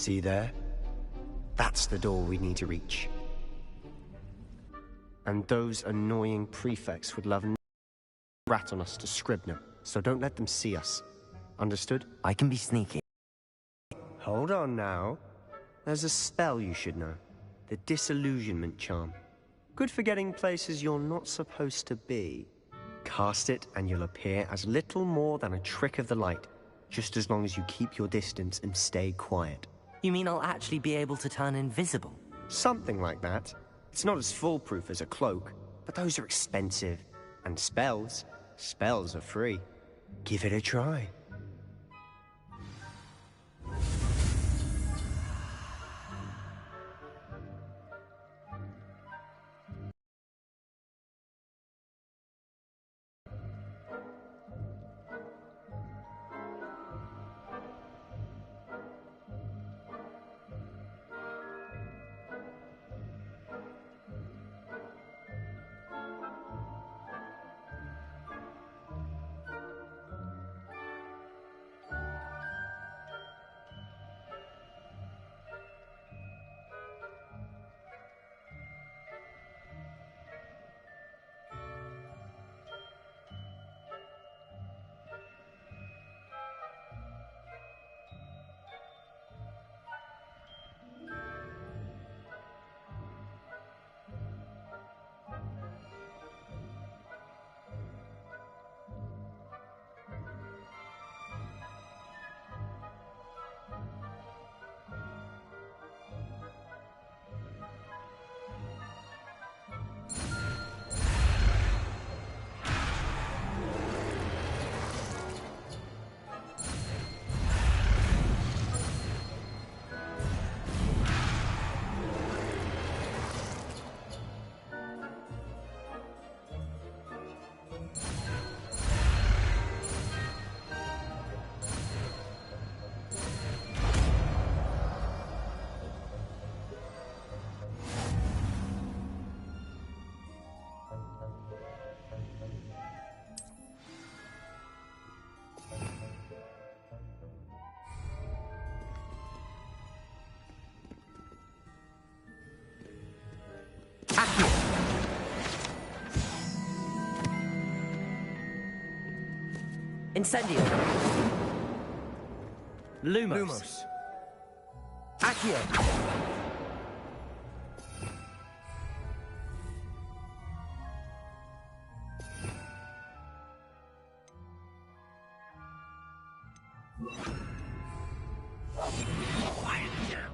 See there? That's the door we need to reach. And those annoying prefects would love rat on us to Scribner, so don't let them see us. Understood? I can be sneaky. Hold on now. There's a spell you should know. The Disillusionment Charm. Good for getting places you're not supposed to be. Cast it and you'll appear as little more than a trick of the light, just as long as you keep your distance and stay quiet. You mean I'll actually be able to turn invisible? Something like that. It's not as foolproof as a cloak, but those are expensive. And spells are free. Give it a try. Incendio. Lumos. Accio. Quiet now.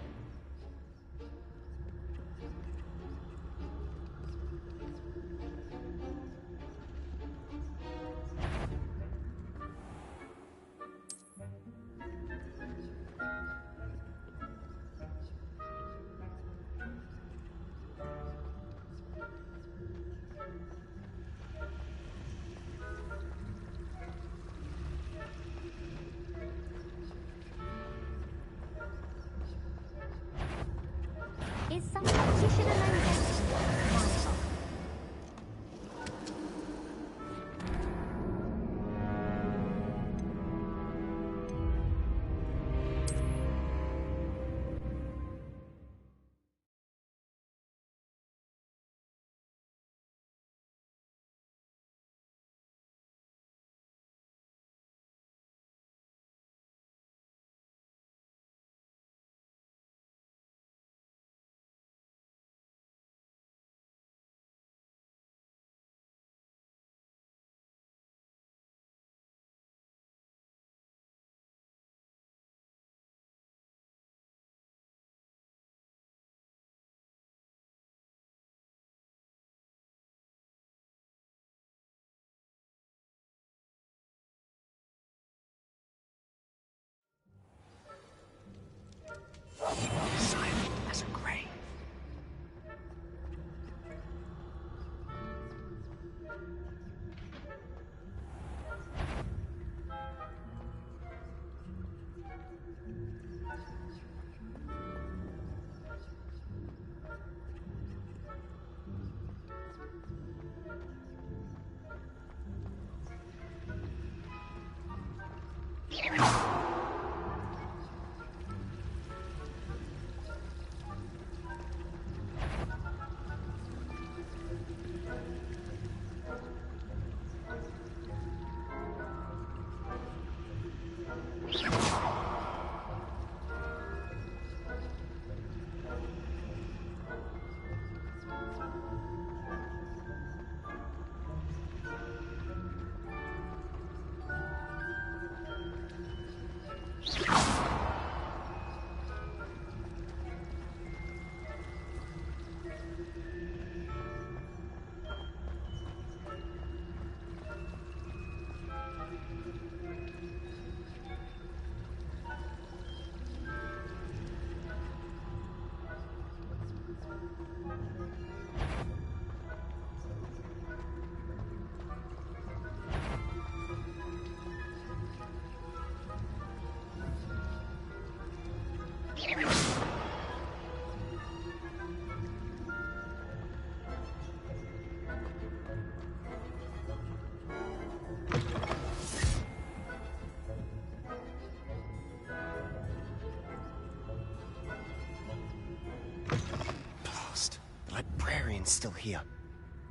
librarian's still here.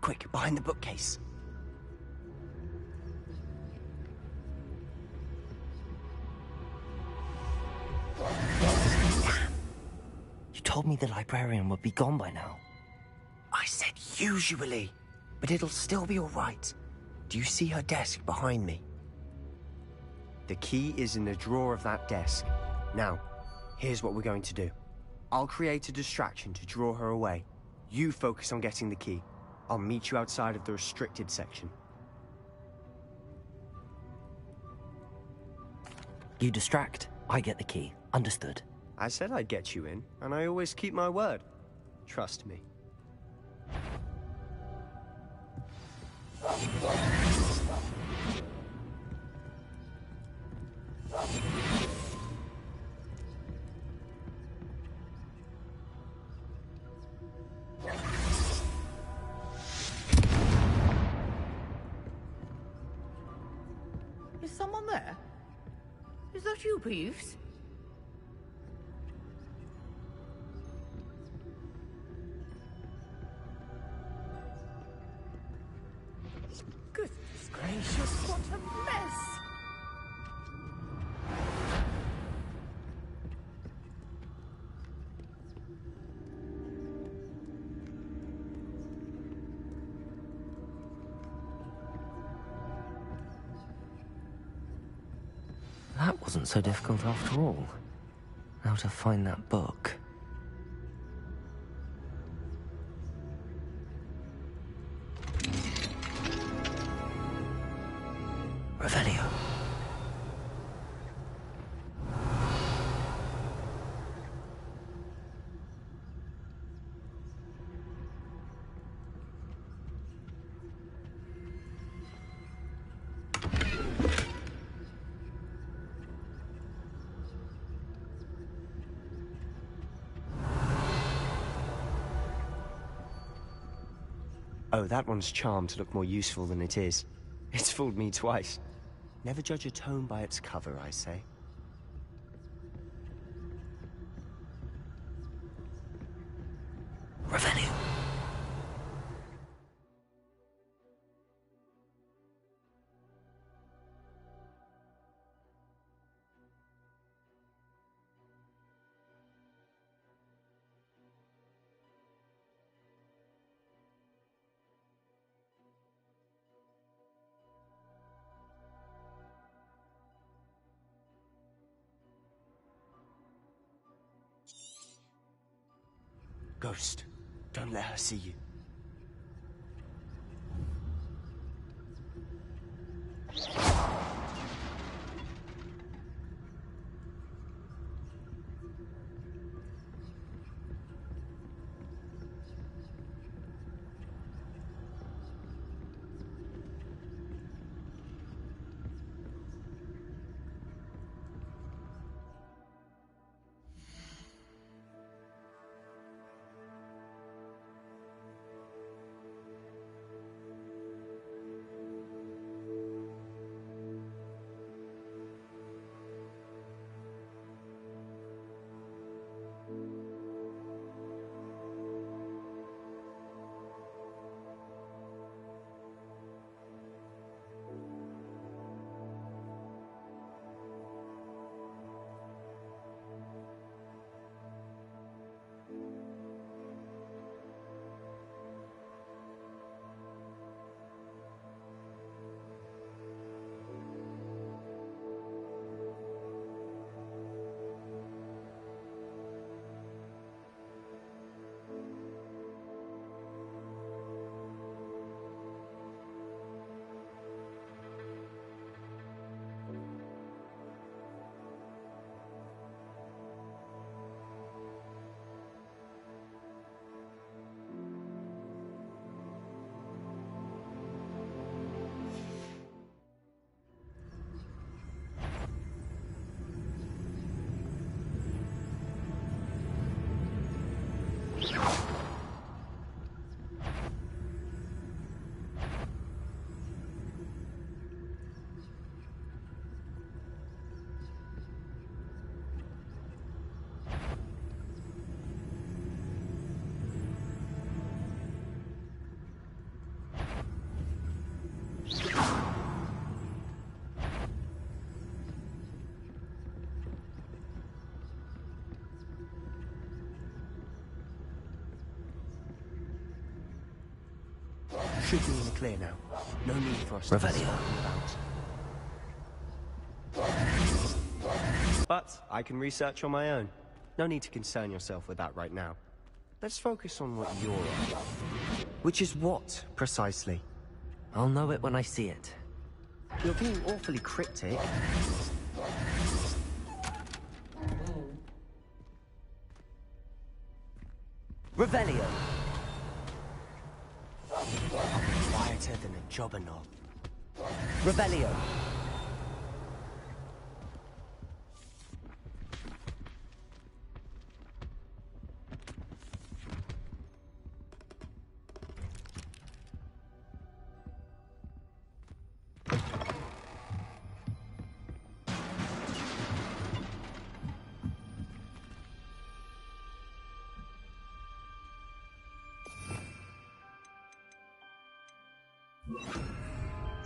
Quick, behind the bookcase. You told me the librarian would be gone by now. I said usually, but it'll still be all right. Do you see her desk behind me? The key is in the drawer of that desk. Now, here's what we're going to do. I'll create a distraction to draw her away. You focus on getting the key. I'll meet you outside of the restricted section. You distract, I get the key. Understood. I said I'd get you in, and I always keep my word. Trust me. Is someone there? Is that you, Peeves? Goodness gracious, what a mess! That wasn't so difficult after all. How to find that book. Revelio. Oh, that one's charmed to look more useful than it is. It's fooled me twice. Never judge a tome by its cover, I say. Revelio. Ghost, don't let her see you. should be in the clear now. No need for us to be Revelio. sparking about. But I can research on my own. No need to concern yourself with that right now. Let's focus on what you're on. Which is what, precisely? I'll know it when I see it. You're being awfully cryptic. Revelio. Quieter than a jobber knob. Revelio.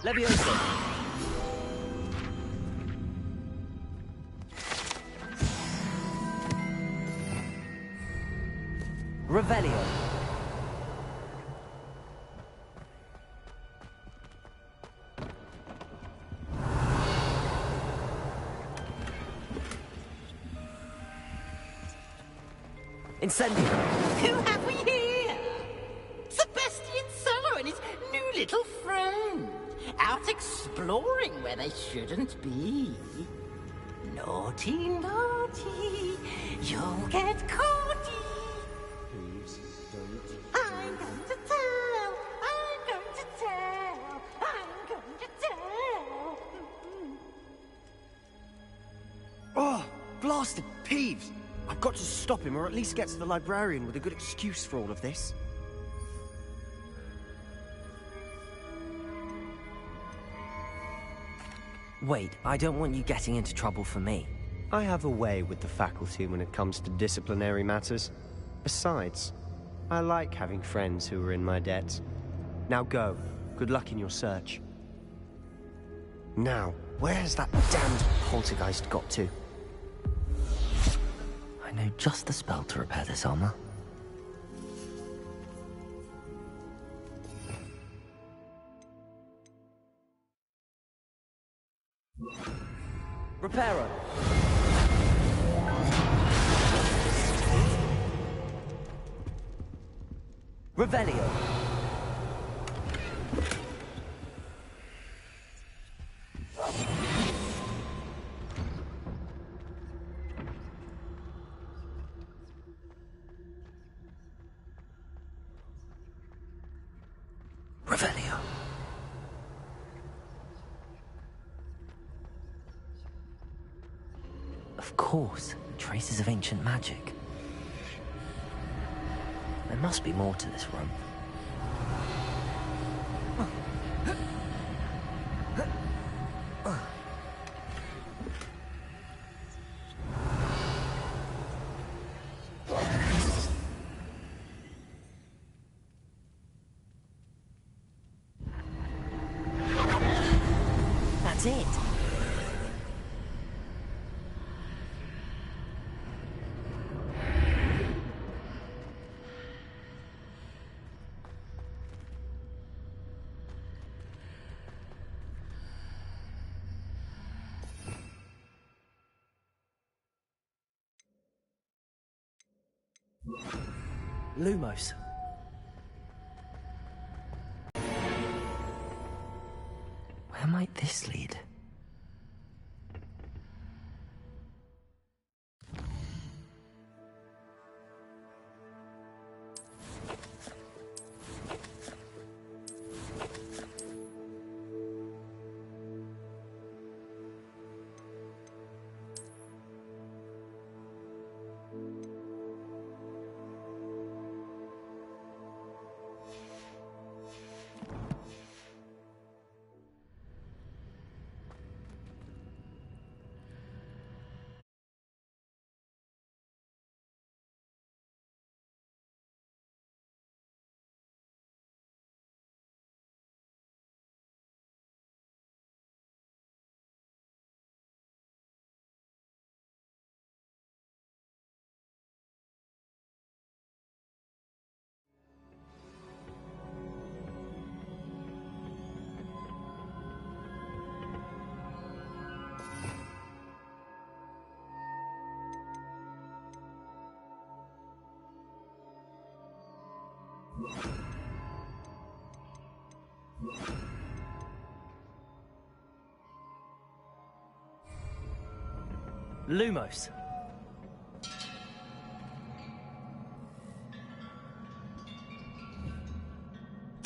Levioso. Revelio. Incendio. Who have we here? Sebastian Summer and his new little friend. Out exploring where they shouldn't be. Naughty, naughty. You'll get caughty. Please don't. I'm going to tell. I'm going to tell. I'm going to tell. Oh, blasted Peeves! I've got to stop him, or at least get to the librarian with a good excuse for all of this. Wait, I don't want you getting into trouble for me. I have a way with the faculty when it comes to disciplinary matters. Besides, I like having friends who are in my debt. Now go. Good luck in your search. Now, where has that damned poltergeist got to? I know just the spell to repair this armor. Reparo. Revelio. Revelio. Of course, traces of ancient magic. There must be more to this room. That's it. Lumos. Where might this lead? Lumos.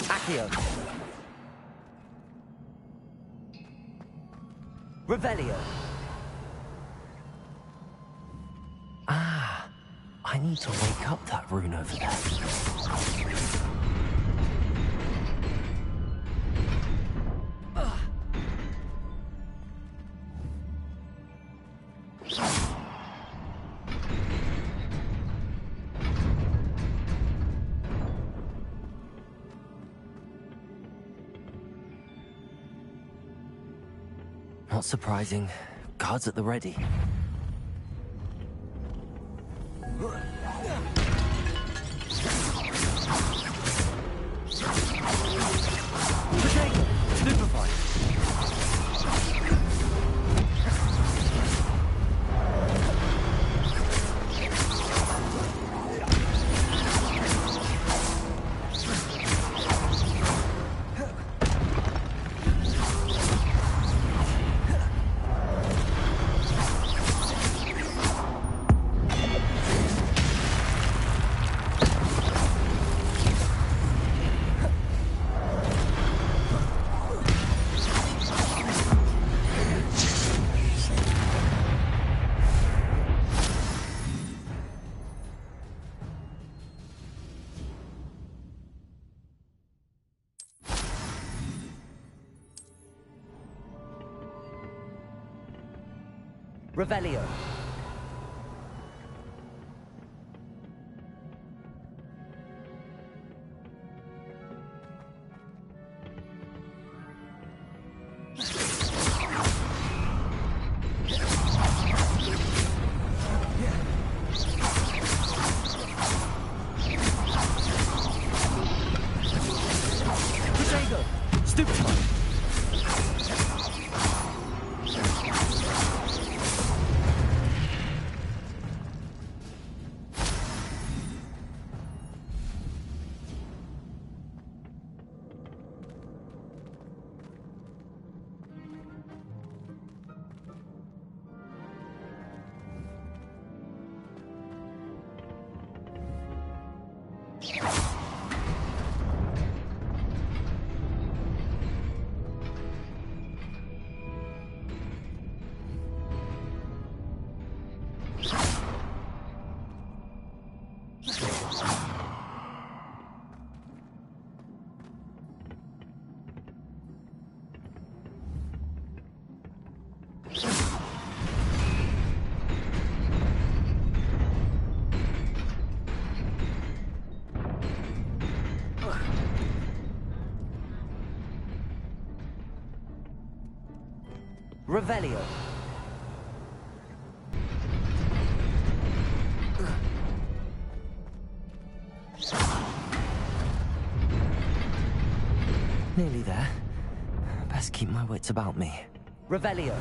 Accio. Revelio. Ah, I need to wake up that rune over there. Not surprising. Guards at the ready. Potato! Stupefy! Revelio. Potato! Stupefy! Revelio. Nearly there. Best keep my wits about me. Revelio.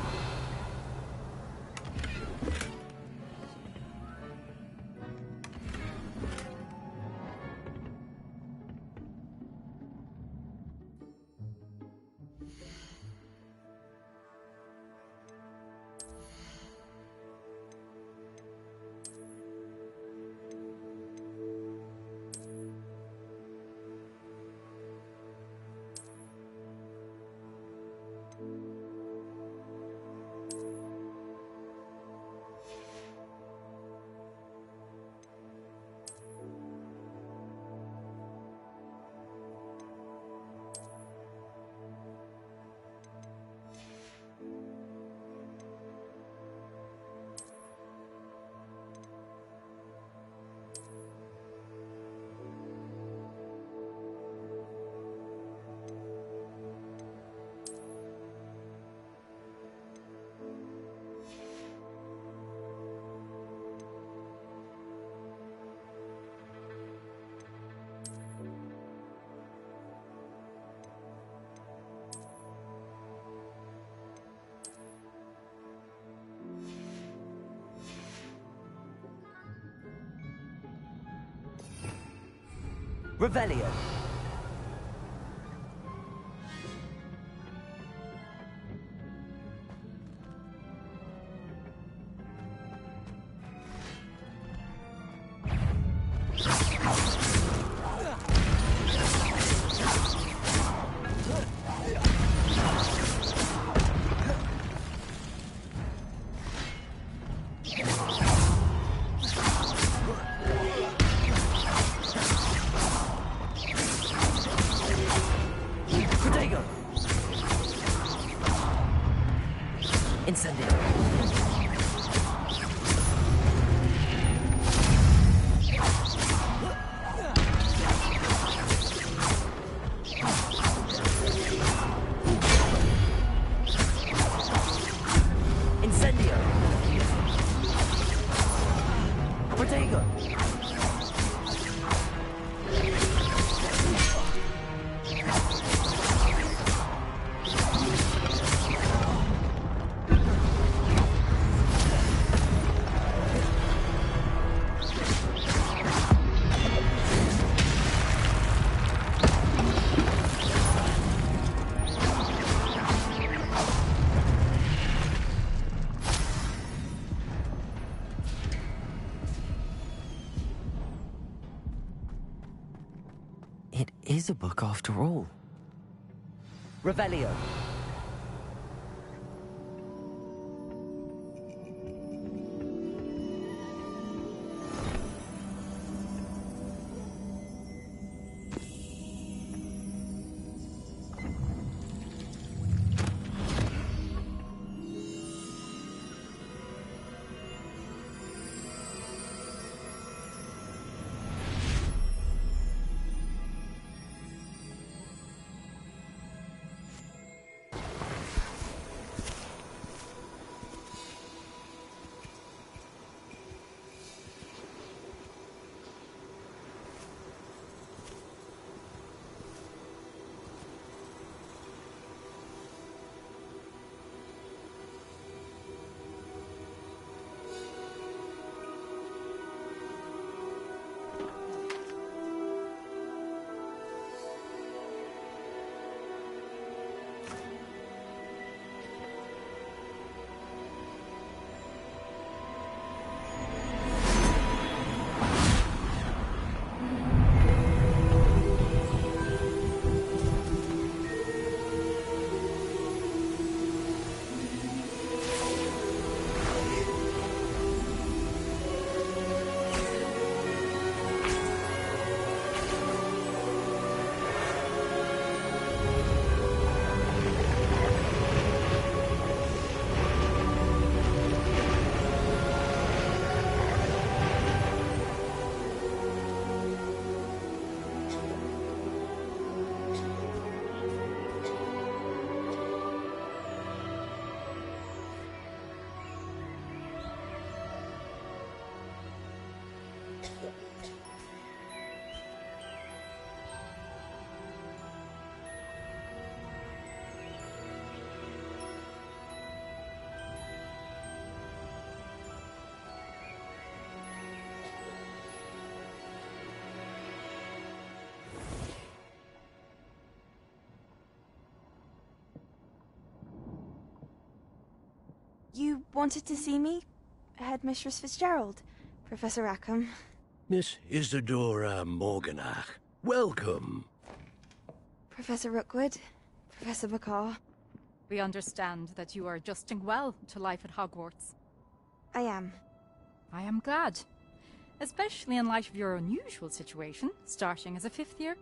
Revelio. It is a book after all. Revelio. You wanted to see me? Headmistress Fitzgerald, Professor Rackham. Miss Isadora Morganach, welcome. Professor Rookwood, Professor McCaw. We understand that you are adjusting well to life at Hogwarts. I am. I am glad. Especially in light of your unusual situation, starting as a 5th year.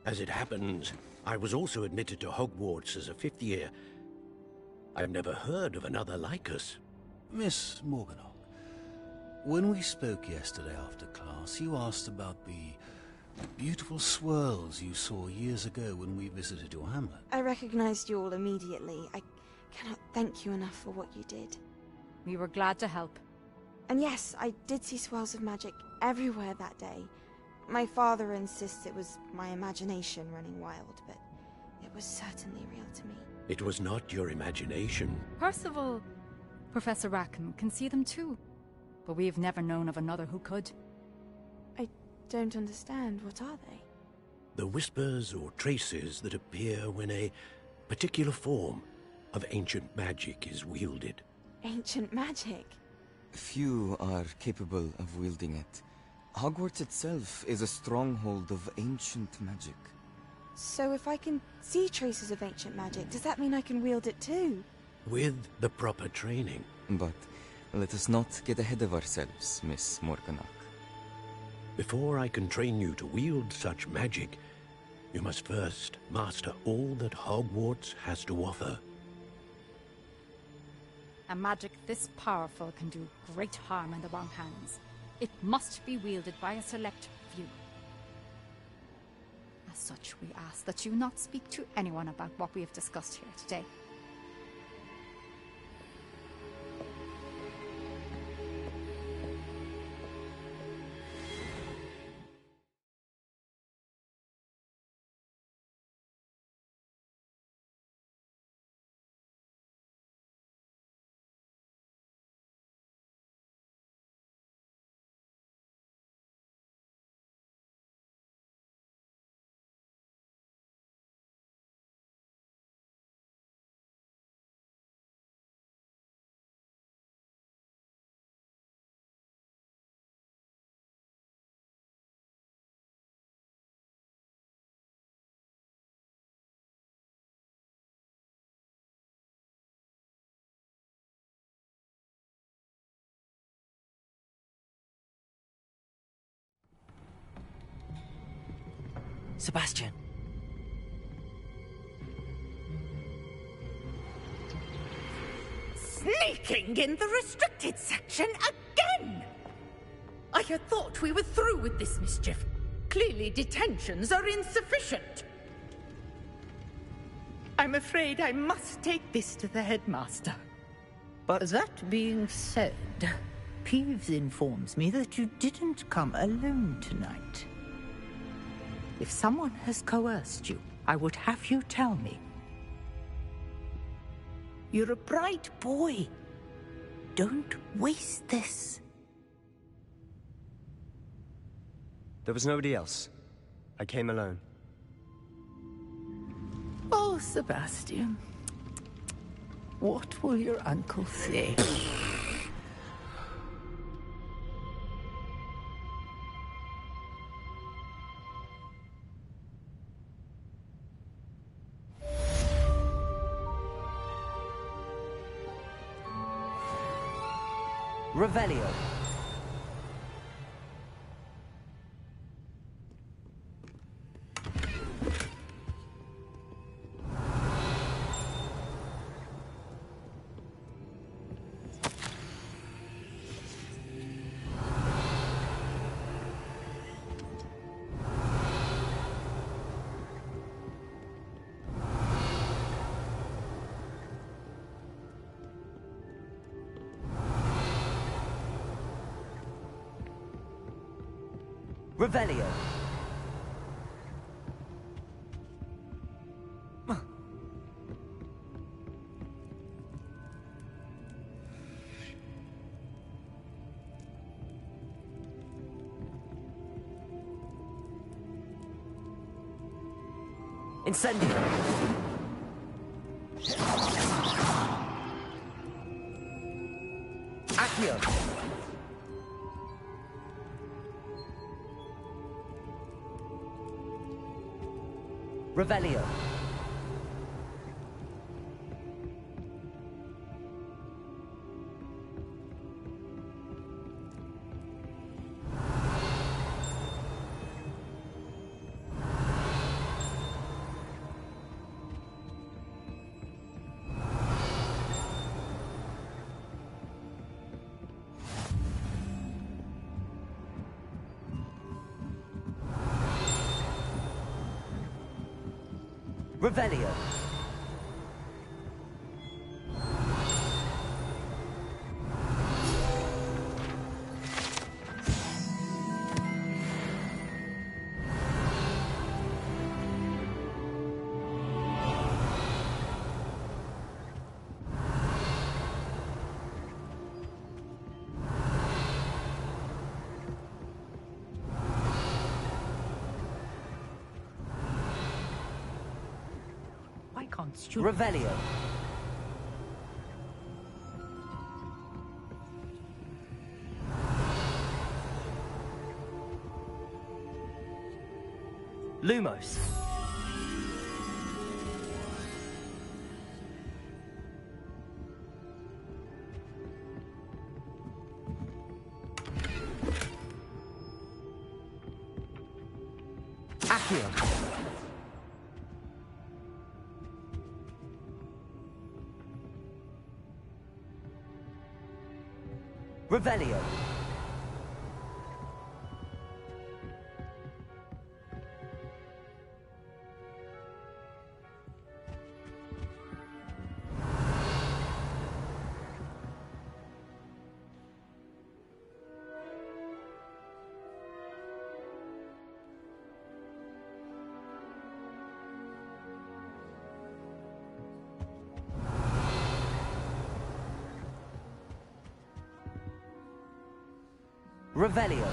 As it happens, I was also admitted to Hogwarts as a 5th year. I've never heard of another like us. Miss Morganach, when we spoke yesterday after class, you asked about the beautiful swirls you saw years ago when we visited your hamlet. I recognized you all immediately. I cannot thank you enough for what you did. We were glad to help. And yes, I did see swirls of magic everywhere that day. My father insists it was my imagination running wild, but it was certainly real to me. It was not your imagination. Percival, Professor Rackham can see them too. But we have never known of another who could. I don't understand. What are they? The whispers or traces that appear when a particular form of ancient magic is wielded. Ancient magic? Few are capable of wielding it. Hogwarts itself is a stronghold of ancient magic. So if I can see traces of ancient magic, does that mean I can wield it too? With the proper training. But let us not get ahead of ourselves, Miss Morganach. Before I can train you to wield such magic, you must first master all that Hogwarts has to offer. A magic this powerful can do great harm in the wrong hands. It must be wielded by a select few. As such, we ask that you not speak to anyone about what we have discussed here today. Sebastian. Sneaking in the restricted section again! I had thought we were through with this mischief. Clearly detentions are insufficient. I'm afraid I must take this to the headmaster. But that being said, Peeves informs me that you didn't come alone tonight. If someone has coerced you, I would have you tell me. You're a bright boy. Don't waste this. There was nobody else. I came alone. Oh, Sebastian. What will your uncle say? Revelio. Revelio. Incendio. Accio. Revelio. Revelio. can't students... Revelio. Lumos. Accio. Revelio. Revelio.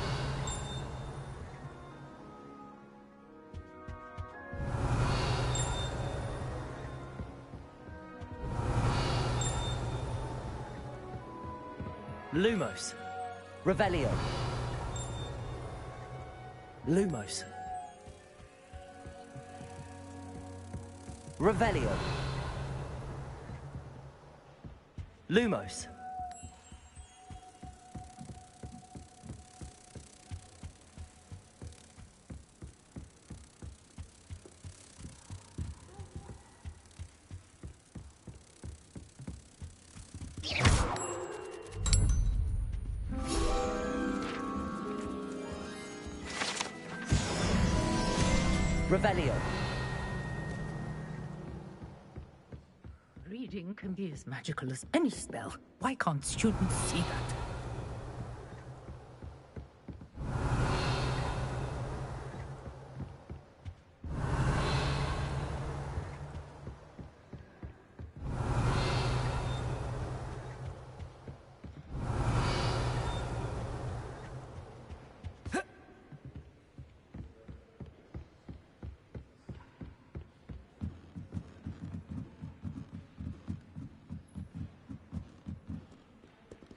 Lumos. Revelio. Lumos. Revelio. Lumos. Revelio. Reading can be as magical as any spell. Why can't students see that?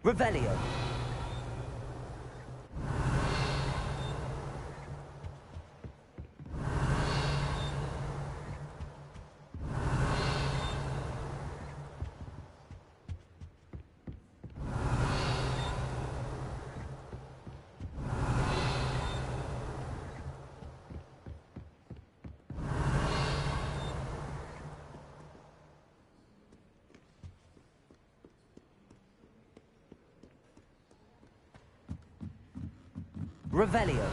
Revelio. Revelio.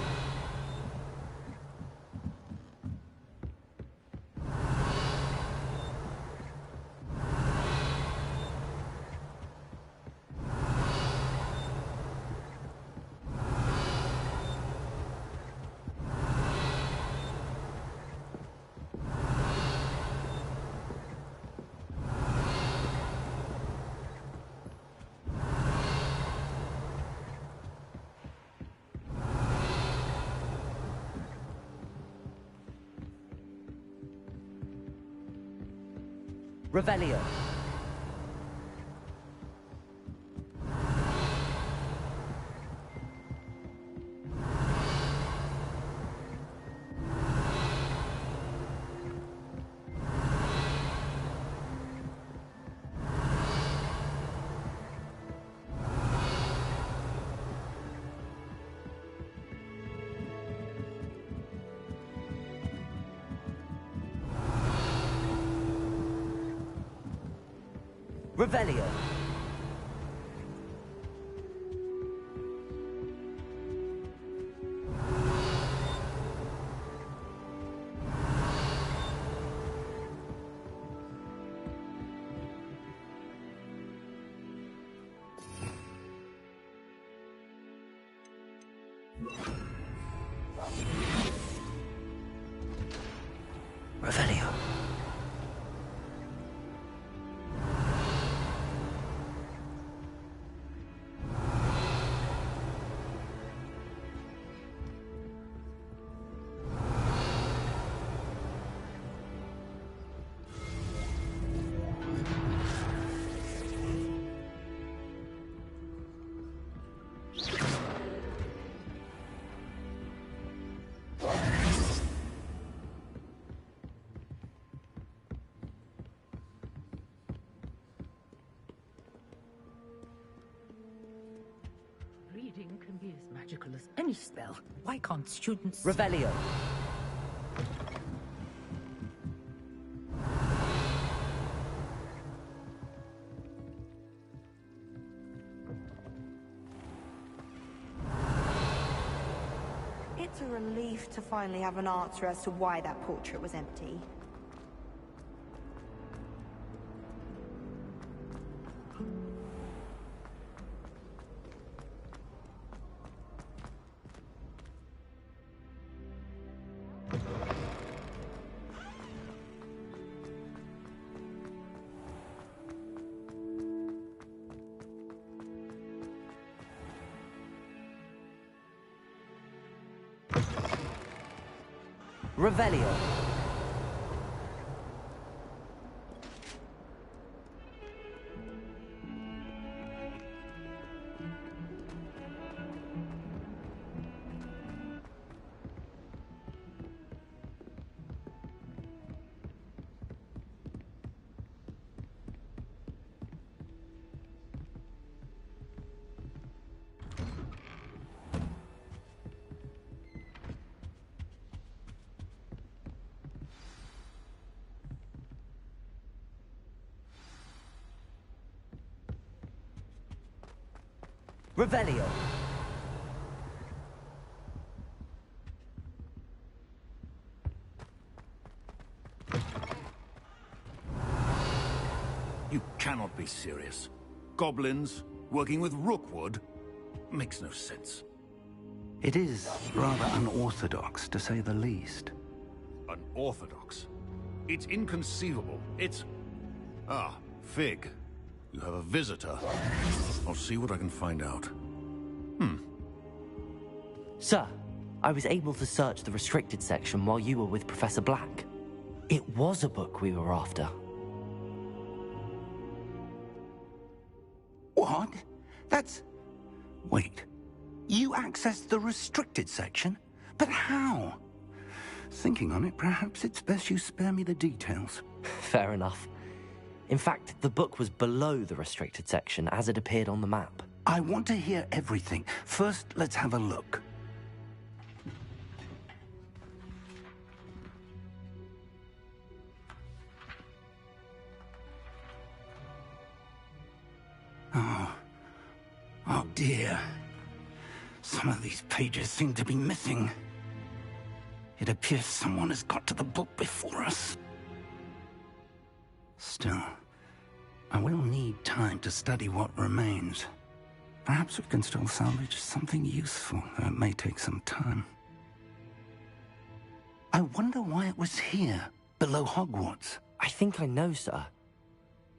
Revelio. Revelio. Revelio. as magical as any spell. Why can't students... Revelio. It's a relief to finally have an answer as to why that portrait was empty. Revelio. Revelio. You cannot be serious. Goblins working with Rookwood? Makes no sense. It is rather unorthodox, to say the least. Unorthodox? It's inconceivable. It's... Ah, Fig. You have a visitor. I'll see what I can find out. Sir, I was able to search the restricted section while you were with Professor Black. It was a book we were after. What? That's... Wait. You accessed the restricted section? But how? Thinking on it, perhaps it's best you spare me the details. Fair enough. In fact, the book was below the restricted section as it appeared on the map. I want to hear everything. First, let's have a look. Oh dear. Some of these pages seem to be missing. It appears someone has got to the book before us. Still, I will need time to study what remains. Perhaps we can still salvage something useful, though it may take some time. I wonder why it was here, below Hogwarts. I think I know, sir.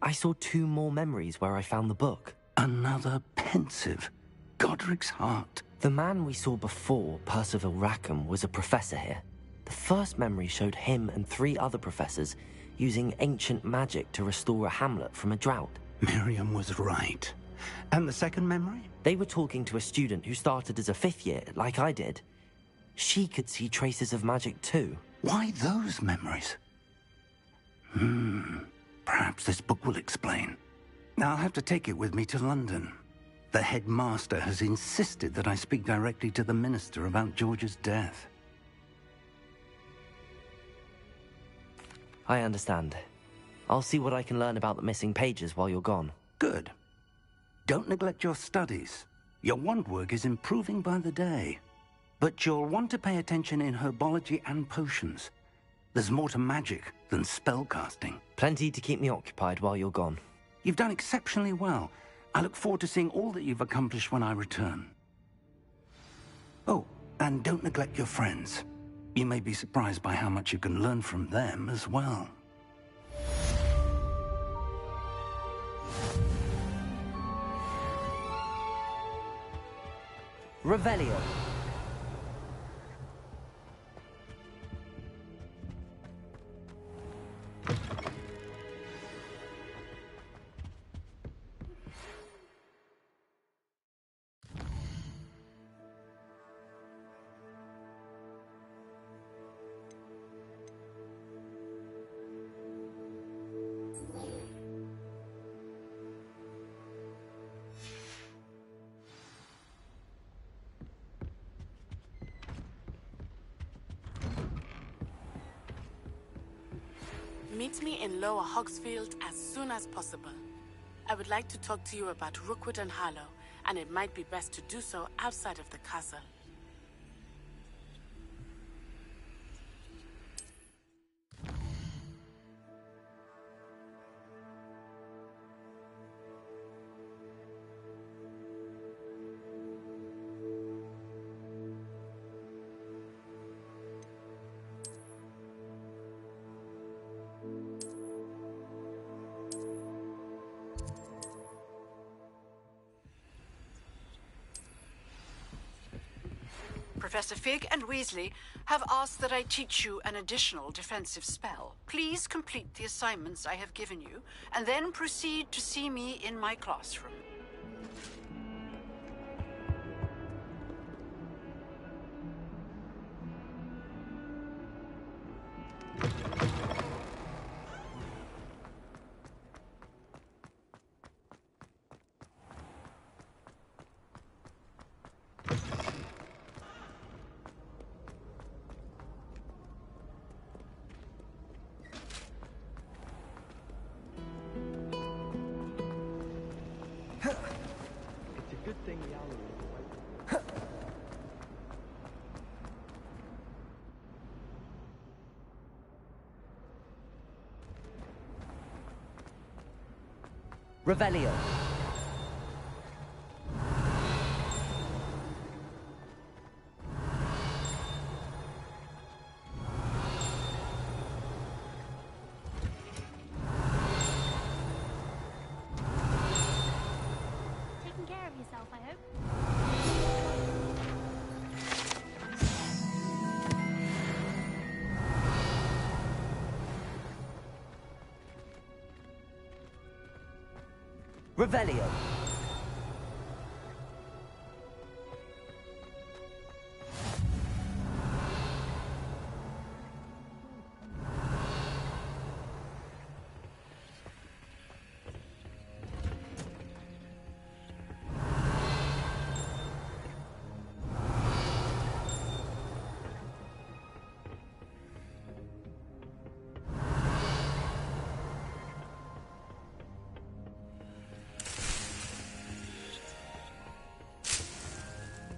I saw 2 more memories where I found the book. Another pensive. Godric's heart. The man we saw before, Percival Rackham, was a professor here. The first memory showed him and 3 other professors using ancient magic to restore a hamlet from a drought. Miriam was right. And the second memory? They were talking to a student who started as a 5th year, like I did. She could see traces of magic too. Why those memories? Perhaps this book will explain. I'll have to take it with me to London. The headmaster has insisted that I speak directly to the minister about George's death. I understand. I'll see what I can learn about the missing pages while you're gone. Good. Don't neglect your studies. Your wand work is improving by the day. But you'll want to pay attention in herbology and potions. There's more to magic than spellcasting. Plenty to keep me occupied while you're gone. You've done exceptionally well. I look forward to seeing all that you've accomplished when I return. Oh, and don't neglect your friends. You may be surprised by how much you can learn from them as well. Revelio. Meet me in Lower Hogsfield as soon as possible. I would like to talk to you about Rookwood and Harlow, and it might be best to do so outside of the castle. Professor Fig and Weasley have asked that I teach you an additional defensive spell. Please complete the assignments I have given you, and then proceed to see me in my classroom. Revelio. Taking care of yourself, I hope. Revelio.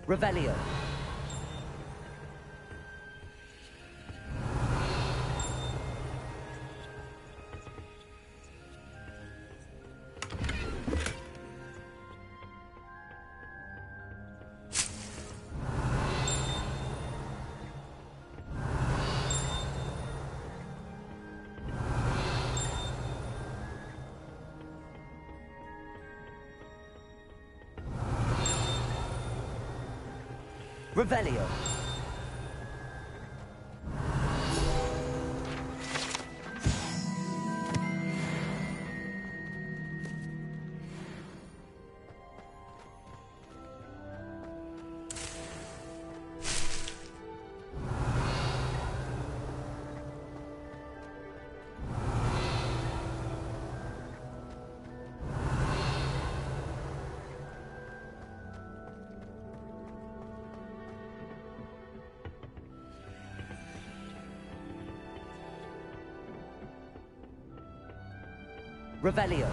Revelio. Revelio. Revelio.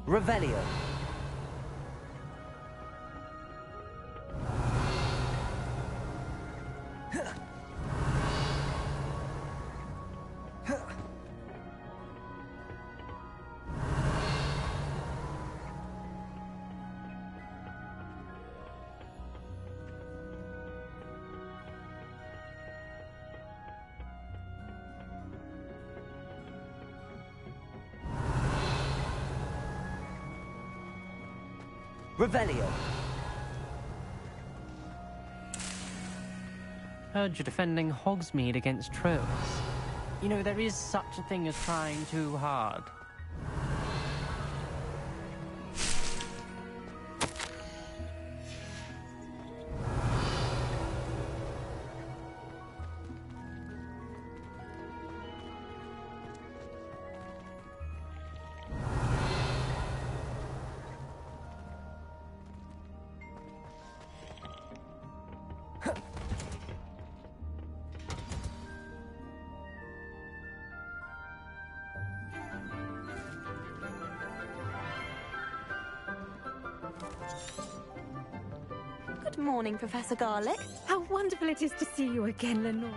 Revelio. Revelio. heard you're defending Hogsmeade against trolls. You know, there is such a thing as trying too hard. Good morning, Professor Garlick. How wonderful it is to see you again, Lenore.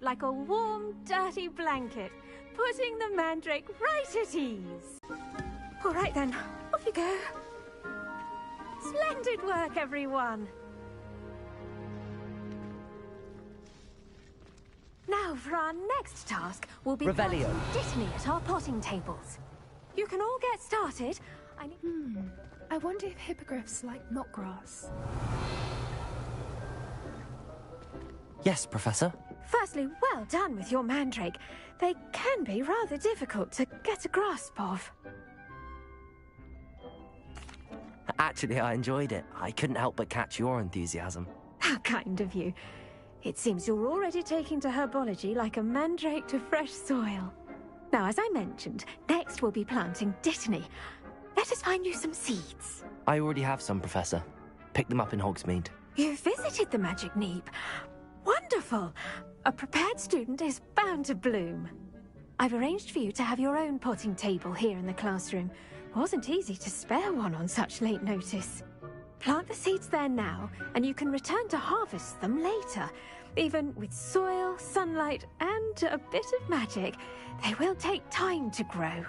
Like a warm, dirty blanket, putting the mandrake right at ease. All right then, off you go. Splendid work, everyone. Now for our next task, we'll be Revelio. planting Dittany at our potting tables. You can all get started. I wonder if hippogriffs like knotgrass. Yes, Professor. Firstly, well done with your mandrake. They can be rather difficult to get a grasp of. Actually, I enjoyed it. I couldn't help but catch your enthusiasm. How kind of you. It seems you're already taking to herbology like a mandrake to fresh soil. Now, as I mentioned, next we'll be planting Dittany. Let us find you some seeds. I already have some, Professor. Picked them up in Hogsmeade. You visited the Magic Neep. Wonderful! A prepared student is bound to bloom. I've arranged for you to have your own potting table here in the classroom. It wasn't easy to spare one on such late notice. Plant the seeds there now, and you can return to harvest them later. Even with soil, sunlight, and a bit of magic, they will take time to grow.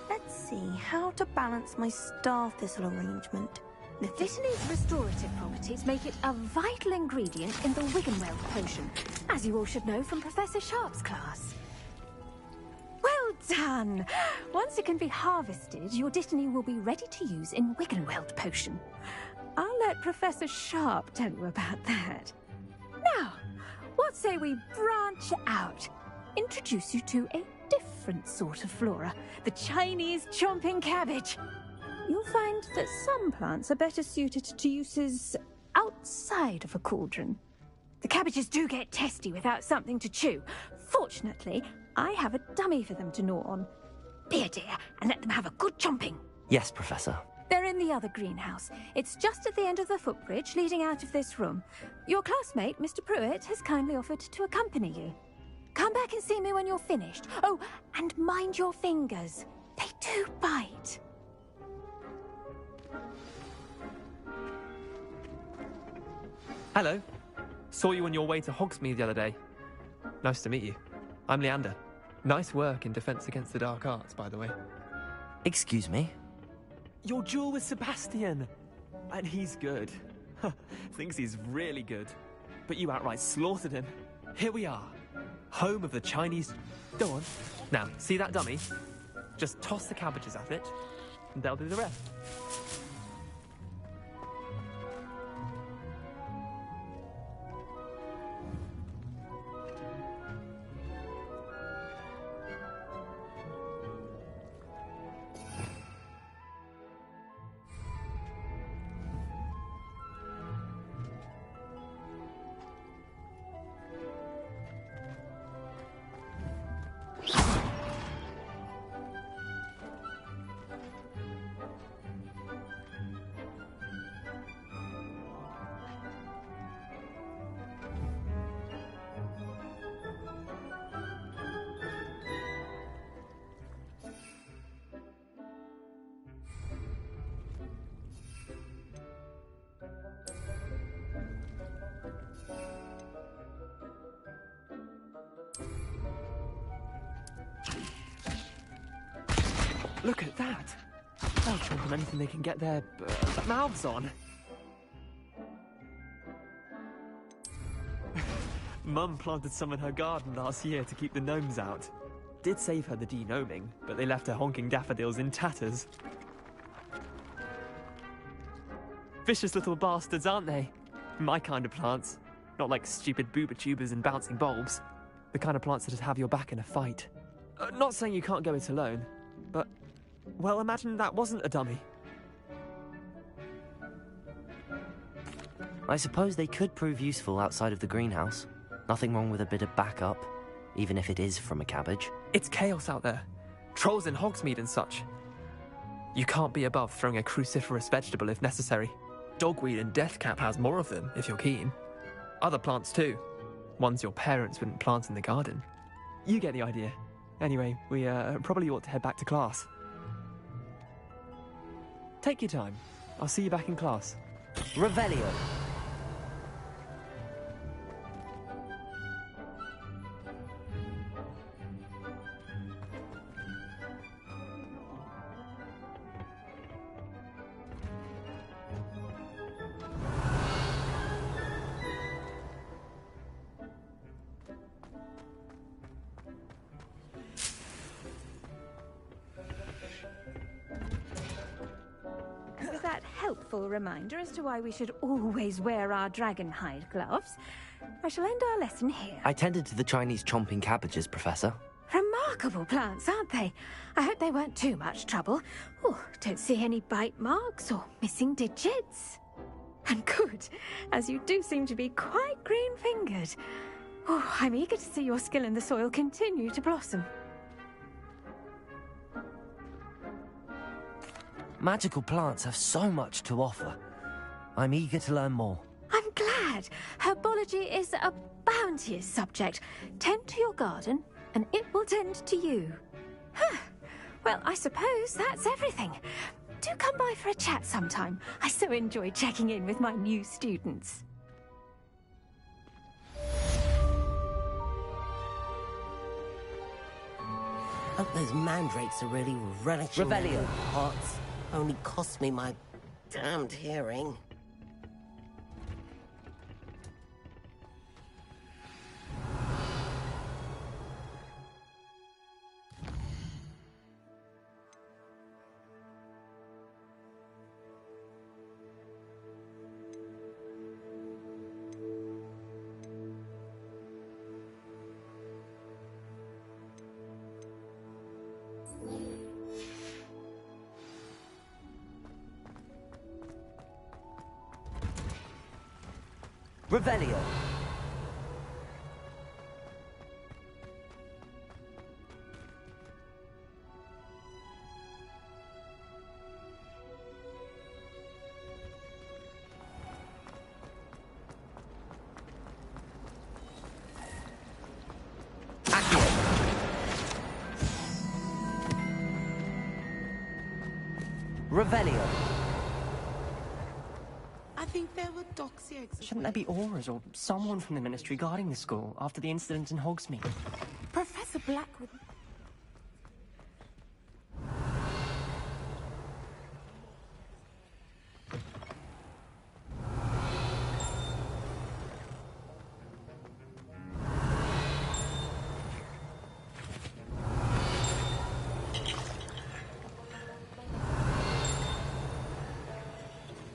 Let's see how to balance my star thistle arrangement. The Dittany's restorative properties make it a vital ingredient in the Wiggenweld potion, as you all should know from Professor Sharp's class. Well done! Once it can be harvested, your Dittany will be ready to use in Wiggenweld potion. I'll let Professor Sharp tell you about that. Now, what say we branch out? Introduce you to a different sort of flora, the Chinese chomping cabbage. You'll find that some plants are better suited to uses outside of a cauldron. The cabbages do get testy without something to chew. Fortunately, I have a dummy for them to gnaw on. Be a dear and let them have a good chomping. Yes, Professor. They're in the other greenhouse. It's just at the end of the footbridge leading out of this room. Your classmate, Mr. Pruitt, has kindly offered to accompany you. Come back and see me when you're finished. Oh, and mind your fingers. They do bite. Hello. Saw you on your way to Hogsmeade the other day. Nice to meet you. I'm Leander. Nice work in Defense Against the Dark Arts, by the way. Excuse me? Your duel with Sebastian! And he's good. Thinks he's really good. But you outright slaughtered him. Here we are. Home of the Chinese... Go on. Now, see that dummy? Just toss the cabbages at it, and they'll do the rest. Look at that! They'll chomp on anything they can get their mouths on. Mum planted some in her garden last year to keep the gnomes out. Did save her the denoming, but they left her honking daffodils in tatters. Vicious little bastards, aren't they? My kind of plants. Not like stupid booba tubers and bouncing bulbs. The kind of plants that'd have your back in a fight. Not saying you can't go it alone, but... well, imagine that wasn't a dummy. I suppose they could prove useful outside of the greenhouse. Nothing wrong with a bit of backup, even if it is from a cabbage. It's chaos out there. Trolls in Hogsmeade and such. You can't be above throwing a cruciferous vegetable if necessary. Dogweed and deathcap has more of them, if you're keen. Other plants too. Ones your parents wouldn't plant in the garden. You get the idea. Anyway, we probably ought to head back to class. Take your time. I'll see you back in class. Revelio. With that helpful reminder as to why we should always wear our dragon hide gloves, I shall end our lesson here. I tended to the Chinese chomping cabbages, Professor. Remarkable plants, aren't they? I hope they weren't too much trouble. Oh, don't see any bite marks or missing digits. And good, as you do seem to be quite green-fingered. Oh, I'm eager to see your skill in the soil continue to blossom. Magical plants have so much to offer. I'm eager to learn more. I'm glad. Herbology is a bounteous subject. Tend to your garden, and it will tend to you. Huh. Well, I suppose that's everything. Do come by for a chat sometime. I so enjoy checking in with my new students. Hope those mandrakes are really relishing Revelio. their pots. Only cost me my damned hearing. Revelio. Revelio. I think there were doxy eggs. Shouldn't there be auras or someone from the Ministry guarding the school after the incident in Hogsmeade? Professor Blackwood.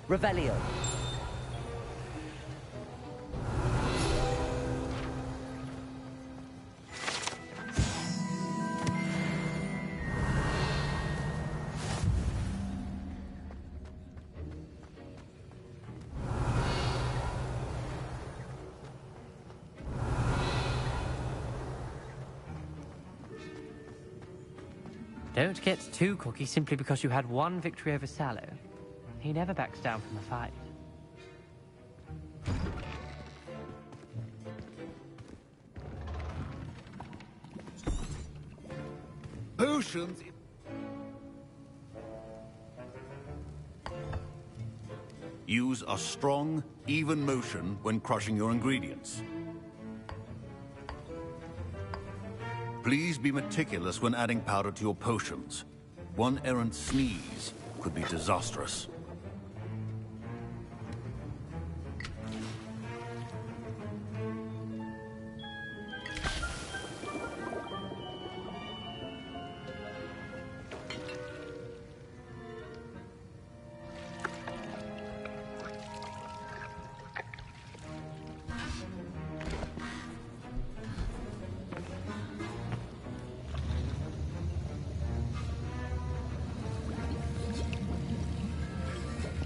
Revelio. Don't get too cocky simply because you had one victory over Sallow. He never backs down from a fight. Potions. Use a strong, even motion when crushing your ingredients. Please be meticulous when adding powder to your potions. One errant sneeze could be disastrous.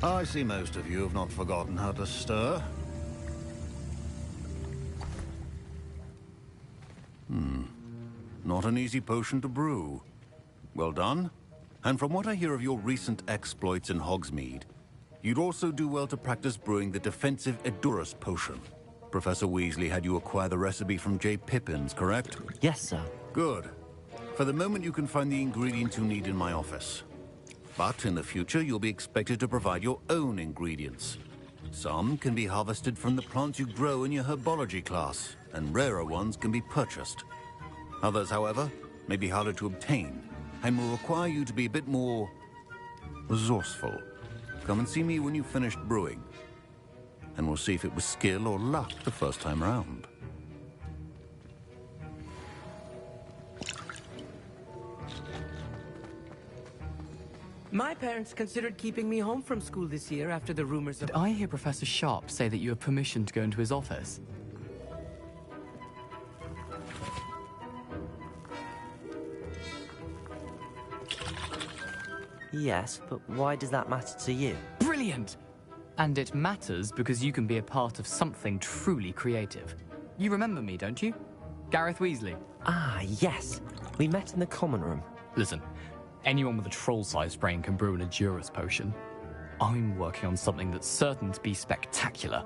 I see most of you have not forgotten how to stir. Not an easy potion to brew. Well done. And from what I hear of your recent exploits in Hogsmeade, you'd also do well to practice brewing the defensive Edurus potion. Professor Weasley had you acquire the recipe from J. Pippin's, correct? Yes, sir. Good. For the moment, you can find the ingredients you need in my office. But in the future, you'll be expected to provide your own ingredients. Some can be harvested from the plants you grow in your herbology class, and rarer ones can be purchased. Others, however, may be harder to obtain, and will require you to be a bit more resourceful. Come and see me when you've finished brewing, and we'll see if it was skill or luck the first time round. My parents considered keeping me home from school this year after the rumors of... Did I hear Professor Sharp say that you have permission to go into his office? Yes, but why does that matter to you? Brilliant! And it matters because you can be a part of something truly creative. You remember me, don't you? Gareth Weasley. Ah, yes. We met in the common room. Listen, anyone with a troll-sized brain can brew an Edurus potion. I'm working on something that's certain to be spectacular.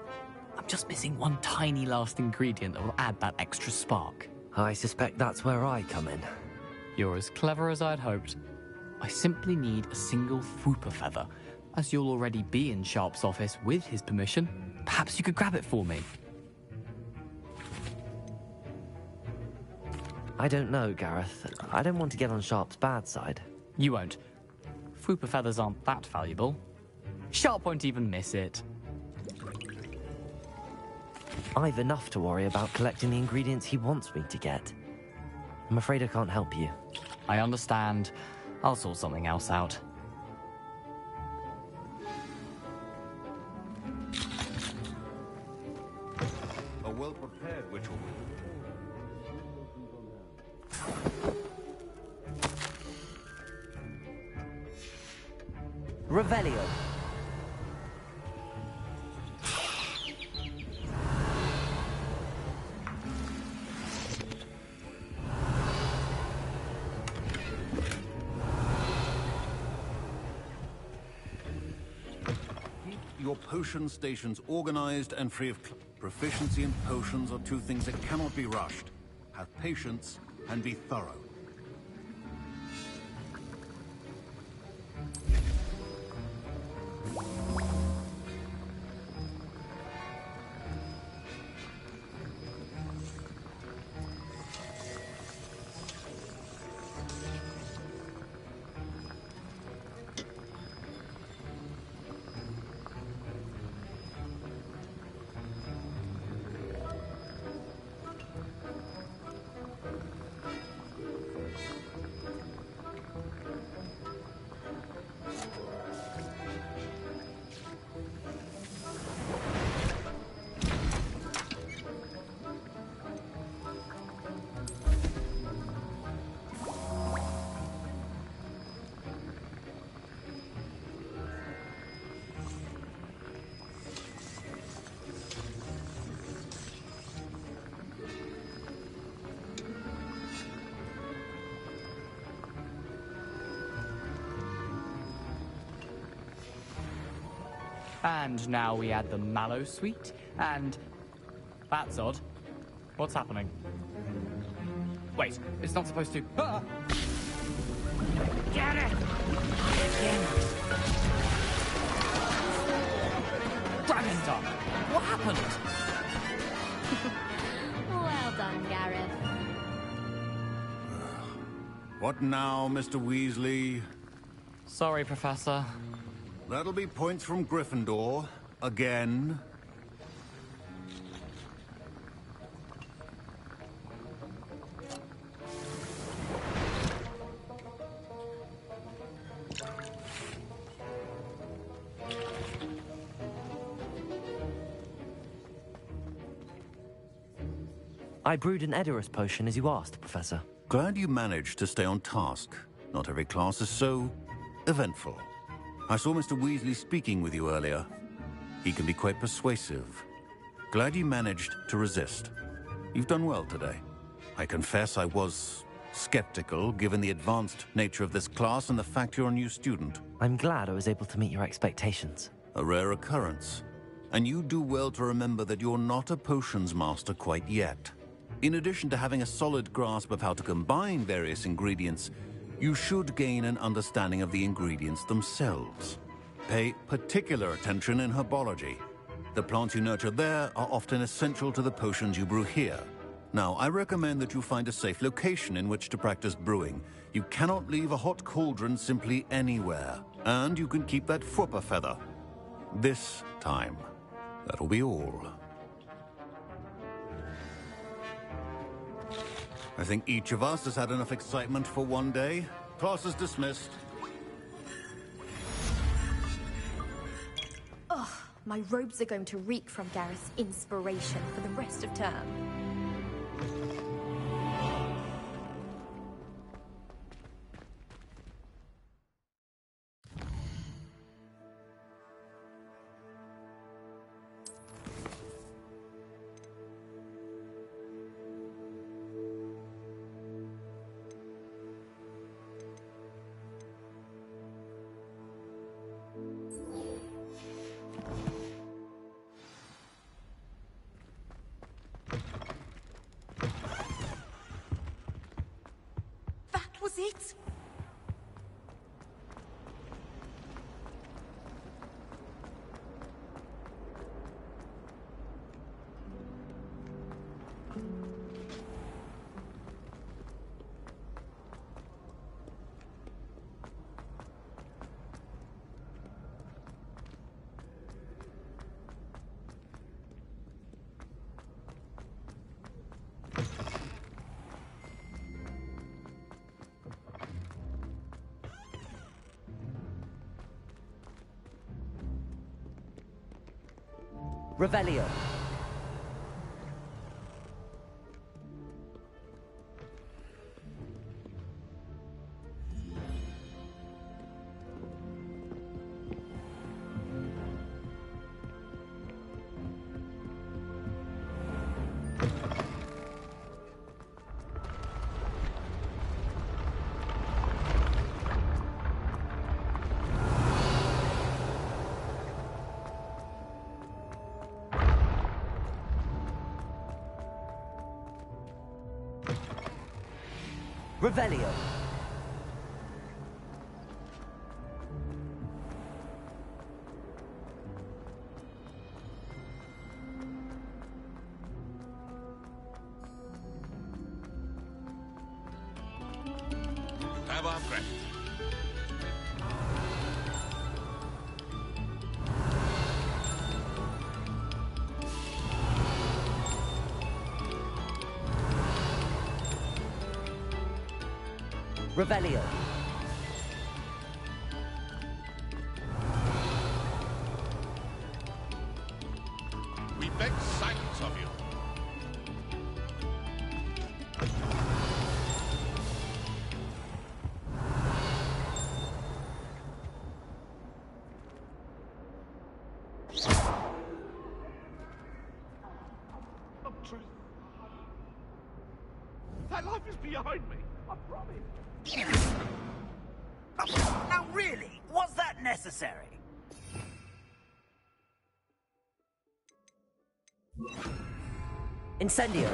I'm just missing one tiny last ingredient that will add that extra spark. I suspect that's where I come in. You're as clever as I'd hoped. I simply need a single Fwooper feather. As you'll already be in Sharp's office with his permission, perhaps you could grab it for me. I don't know, Gareth. I don't want to get on Sharp's bad side. You won't. Fwooper feathers aren't that valuable. Sharp won't even miss it. I've enough to worry about collecting the ingredients he wants me to get. I'm afraid I can't help you. I understand. I'll sort something else out. A well-prepared ritual. Revelio. Your potion stations organized and free of proficiency in potions are two things that cannot be rushed. Have patience and be thorough. And now we add the mallow sweet, and... That's odd. What's happening? Wait, it's not supposed to... Ah! Get it! Dragon Tongue! What happened? Well done, Gareth. What now, Mr. Weasley? Sorry, Professor. That'll be points from Gryffindor. Again. I brewed an Edurus potion as you asked, Professor. Glad you managed to stay on task. Not every class is so eventful. I saw Mr. Weasley speaking with you earlier. He can be quite persuasive. Glad you managed to resist. You've done well today. I confess I was skeptical, given the advanced nature of this class and the fact you're a new student. I'm glad I was able to meet your expectations. A rare occurrence. And you do well to remember that you're not a potions master quite yet. In addition to having a solid grasp of how to combine various ingredients, you should gain an understanding of the ingredients themselves. Pay particular attention in herbology. The plants you nurture there are often essential to the potions you brew here. Now, I recommend that you find a safe location in which to practice brewing. You cannot leave a hot cauldron simply anywhere. And you can keep that Fwooper feather. This time. That'll be all. I think each of us has had enough excitement for one day. Class is dismissed. Ugh, my robes are going to reek from Gareth's inspiration for the rest of term. Was it? Revelio. Revelio. Have our credit. Revelio. We beg silence of you. That life is behind me. I promise. Now really, was that necessary? Incendio.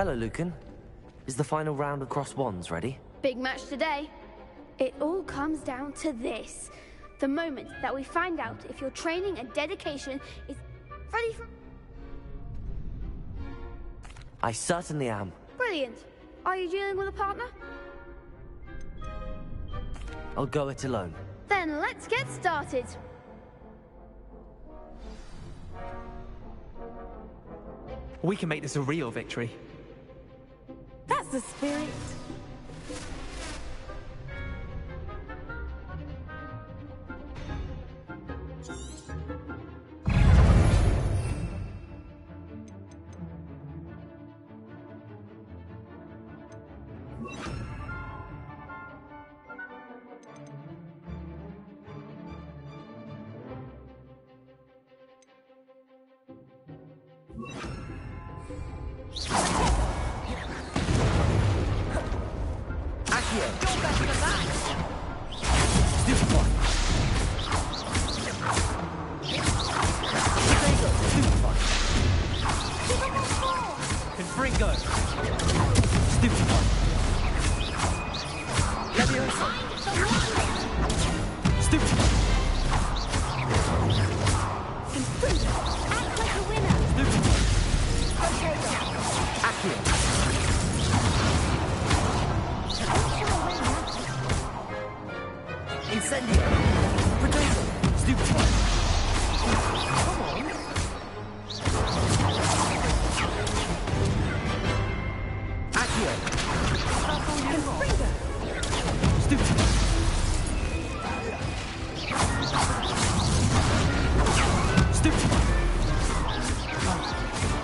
Hello, Lucan. Is the final round of cross wands ready? Big match today. It all comes down to this. The moment that we find out if your training and dedication is ready for... I certainly am. Brilliant. Are you dealing with a partner? I'll go it alone. Then let's get started. We can make this a real victory. That's the spirit.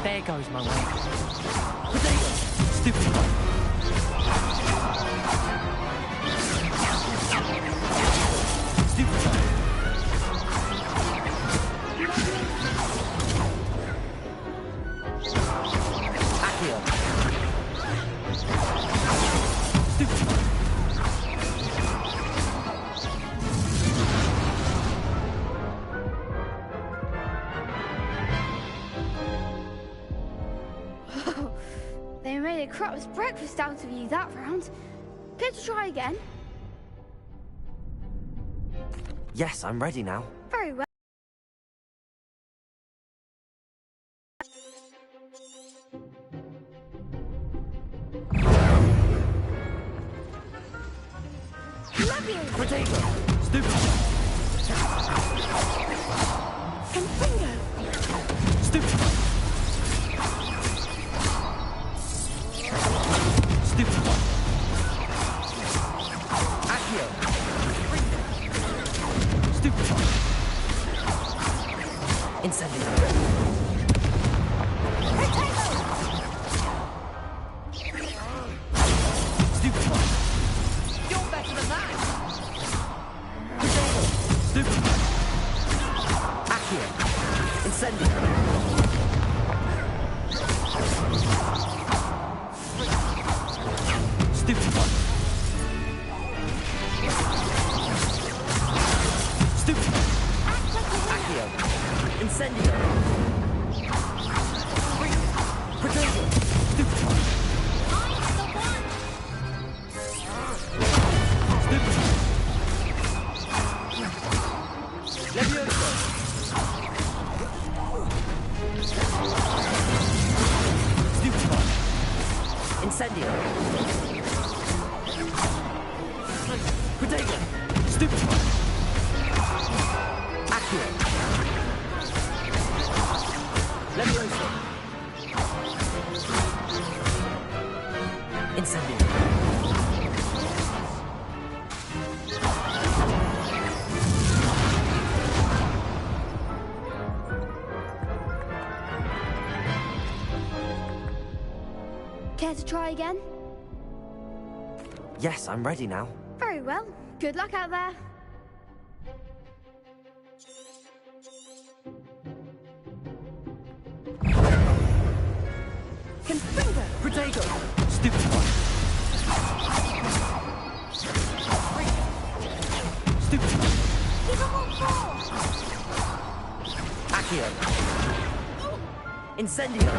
There goes my way. Stupid one. Stupid one. Accio. Stupid one. They made a crap's breakfast out of you that round. Care to try again? Yes, I'm ready now. Very well. Love you! Potato! Stupid! Confringo! Stupid! Stupid one! Accio! Stupid one! Incendio! Stupid one! You're better than that! Stupid one! Accio! Incendio! Stupid one! Stupid one! Accio! Incendio! Potato! Stupid one! Stupid one! Levioso! Stupid one! Incendio! Potato! Stupid one! Accio! Levioso! Incendio! Care to try again? Yes, I'm ready now. Very well. Good luck out there. Confringo! Potato! Stupid one! Stupid one! Give him all four! Accio! Incendio!